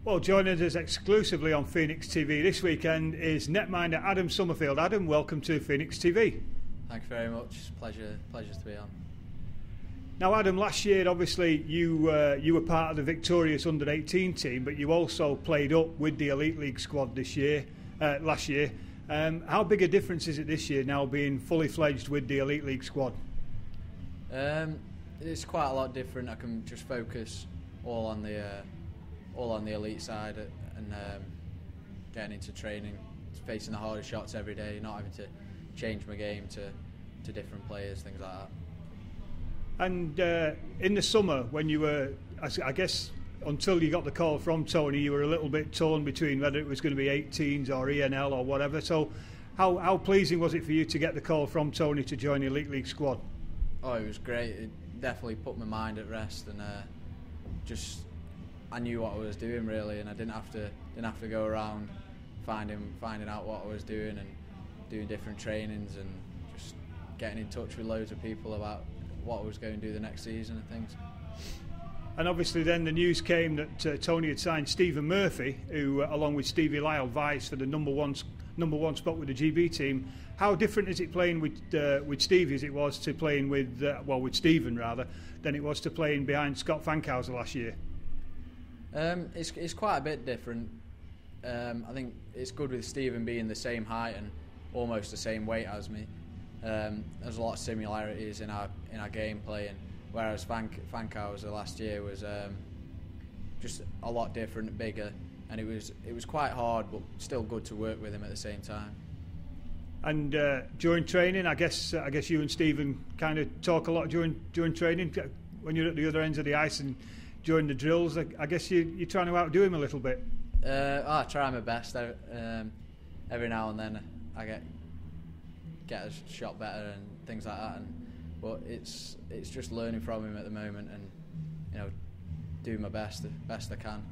Well, joining us exclusively on Phoenix TV this weekend is netminder Adam Summerfield. Adam, welcome to Phoenix TV. Thanks very much. Pleasure to be on. Now, Adam, last year, obviously, you were part of the victorious under-18 team, but you also played up with the Elite League squad last year. How big a difference is it this year now being fully fledged with the Elite League squad? It's quite a lot different. I can just focus all on the elite side and getting into training, facing the hardest shots every day, not having to change my game to different players, things like that. And in the summer, when you were, I guess, until you got the call from Tony, you were a little bit torn between whether it was going to be 18s or ENL or whatever. So how pleasing was it for you to get the call from Tony to join the Elite League squad? Oh, it was great. It definitely put my mind at rest, and I knew what I was doing really, and I didn't have to go around finding out what I was doing and doing different trainings and just getting in touch with loads of people about what I was going to do the next season and things. And obviously then the news came that Tony had signed Stephen Murphy, who along with Stevie Lyle vies for the number one spot with the GB team. How different is it playing with Stevie as it was to playing with Stephen rather than it was to playing behind Scott Fankhauser last year? It's quite a bit different. I think it's good with Stephen being the same height and almost the same weight as me. There's a lot of similarities in our gameplay, and whereas Fankhauser last year was just a lot different, bigger, and it was quite hard, but still good to work with him at the same time. And during training, I guess you and Stephen kind of talk a lot during training when you're at the other ends of the ice and during the drills. I guess you're trying to outdo him a little bit. I try my best. Every now and then I get a shot better and things like that. But it's just learning from him at the moment, and do my best I can.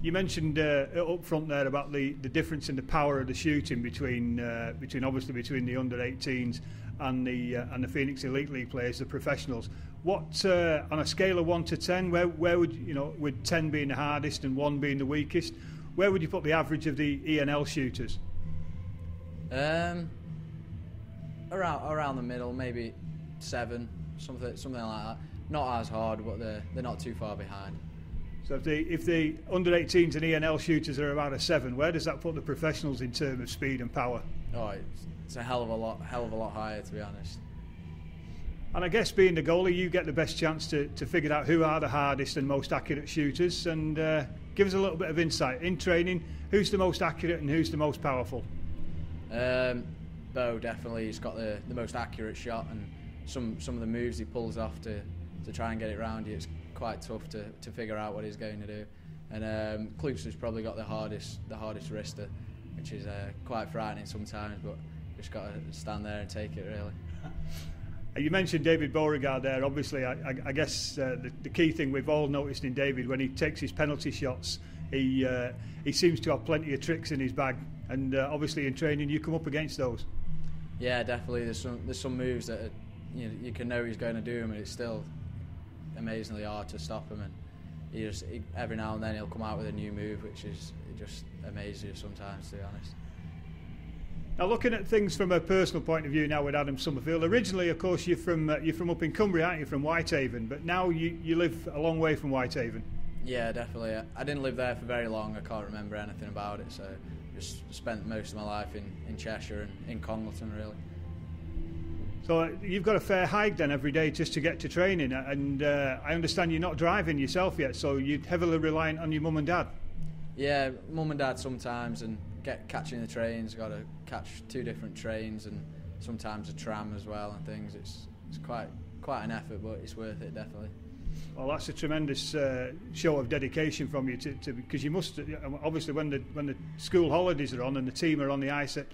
You mentioned up front there about the difference in the power of the shooting between the under-18s and the Phoenix Elite League players, the professionals. What on a scale of 1 to 10, where would with 10 being the hardest and 1 being the weakest, where would you put the average of the ENL shooters? Around the middle, maybe 7, something like that. Not as hard, but they're not too far behind. So if the under-18s and ENL shooters are about a 7, where does that put the professionals in terms of speed and power? Oh, it's a hell of a lot higher, to be honest. And I guess being the goalie, you get the best chance to figure out who are the hardest and most accurate shooters, and give us a little bit of insight. In training, who's the most accurate and who's the most powerful? Bo, definitely. He's got the most accurate shot, and some of the moves he pulls off to try and get it round you, it's quite tough to figure out what he's going to do. And Kluser's probably got the hardest wrister, which is quite frightening sometimes, but just got to stand there and take it, really. You mentioned David Beauregard there. Obviously, I guess the key thing we've all noticed in David, when he takes his penalty shots, he seems to have plenty of tricks in his bag, and obviously in training you come up against those. Yeah, definitely. There's some moves that you can know he's going to do them, and it's still amazingly hard to stop him. And he every now and then he'll come out with a new move, which is just amazes you sometimes, to be honest. Now, looking at things from a personal point of view now with Adam Summerfield, originally, of course, you're from up in Cumbria, aren't you, from Whitehaven, but now you live a long way from Whitehaven. Yeah, definitely. I didn't live there for very long. I can't remember anything about it, so just spent most of my life in Cheshire and in Congleton, really. So you've got a fair hike then every day just to get to training, and I understand you're not driving yourself yet, so you're heavily reliant on your mum and dad. Yeah, mum and dad sometimes, and catching the trains. Got to catch 2 different trains and sometimes a tram as well and things. It's quite an effort, but it's worth it, definitely. Well, that's a tremendous show of dedication from you to because you must obviously when the school holidays are on and the team are on the ice at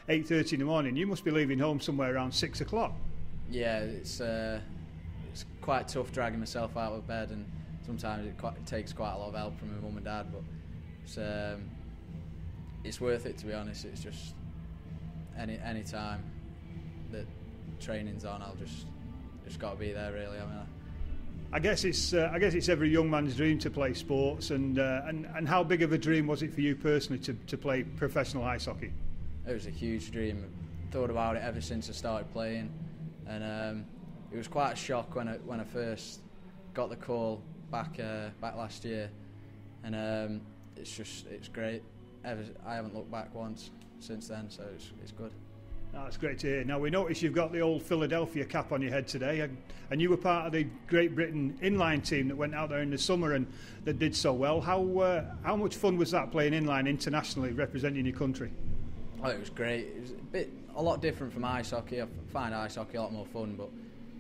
8:30 in the morning, you must be leaving home somewhere around 6 o'clock. Yeah, it's quite tough dragging myself out of bed, and sometimes it takes quite a lot of help from my mum and dad, but it's worth it, to be honest. It's just any time that training's on, I'll just got to be there, really. I mean, I guess it's every young man's dream to play sports, and how big of a dream was it for you personally to play professional ice hockey? It was a huge dream. I thought about it ever since I started playing, and it was quite a shock when I first got the call back last year, and it's great. I haven't looked back once since then, so it's good. That's great to hear. Now, we notice you've got the old Philadelphia cap on your head today, and you were part of the Great Britain inline team that went out there in the summer and that did so well. How much fun was that, playing inline internationally, representing your country? Oh, it was great. It was a lot different from ice hockey. I find ice hockey a lot more fun, but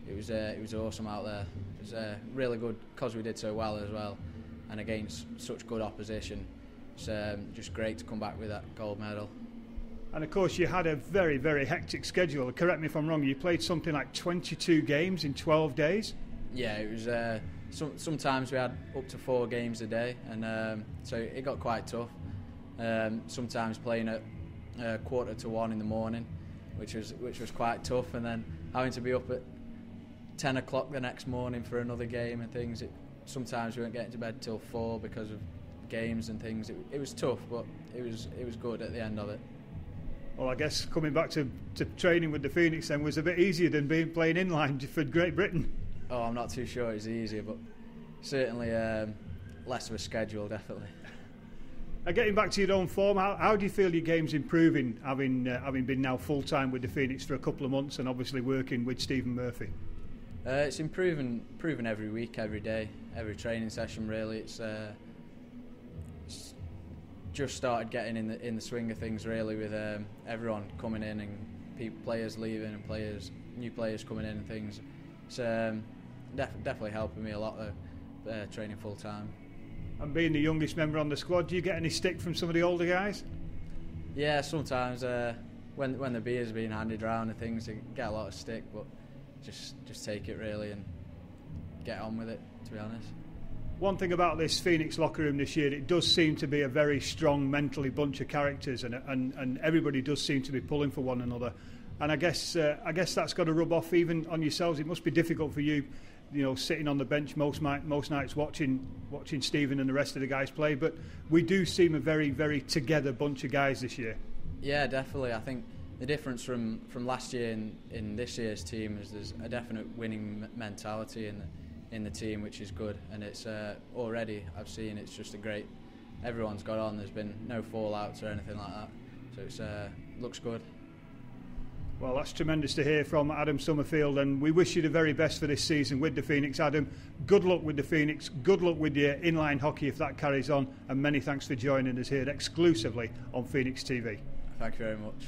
it was awesome out there. It was really good because we did so well as well, and against such good opposition. It's just great to come back with that gold medal. And of course you had a very, very hectic schedule. Correct me if I'm wrong, you played something like 22 games in 12 days? Yeah, it was. Sometimes we had up to 4 games a day, and so it got quite tough. Sometimes playing at 1:45 in the morning, which was quite tough, and then having to be up at 10 o'clock the next morning for another game and things. Sometimes we weren't getting to bed till 4 because of games and things. It was tough, but it was good at the end of it. Well, I guess coming back to training with the Phoenix then was a bit easier than playing inline for Great Britain. Oh, I'm not too sure it's easier, but certainly less of a schedule, definitely. Getting back to your own form, how do you feel your game's improving, having been now full-time with the Phoenix for a couple of months and obviously working with Stephen Murphy? It's improving every week, every day, every training session really. It's just started getting in the swing of things really, with everyone coming in and players leaving and new players coming in and things. It's definitely helping me a lot though, training full time. And being the youngest member on the squad, do you get any stick from some of the older guys? Yeah, sometimes when the beer's being handed around and things, you get a lot of stick, but just take it really and get on with it, to be honest. One thing about this Phoenix locker room this year, it does seem to be a very strong mentally bunch of characters, and everybody does seem to be pulling for one another. And I guess that's got to rub off even on yourselves. It must be difficult for you, sitting on the bench most nights watching Stephen and the rest of the guys play. But we do seem a very, very together bunch of guys this year. Yeah, definitely. I think the difference from last year in this year's team is there's a definite winning mentality in the team, which is good, and it's already I've seen it's just everyone's got on. There's been no fallouts or anything like that, so it's looks good. Well, that's tremendous to hear from Adam Summerfield, and we wish you the very best for this season with the Phoenix. Adam, good luck with the Phoenix, good luck with your inline hockey if that carries on, and many thanks for joining us here exclusively on Phoenix TV. Thank you very much.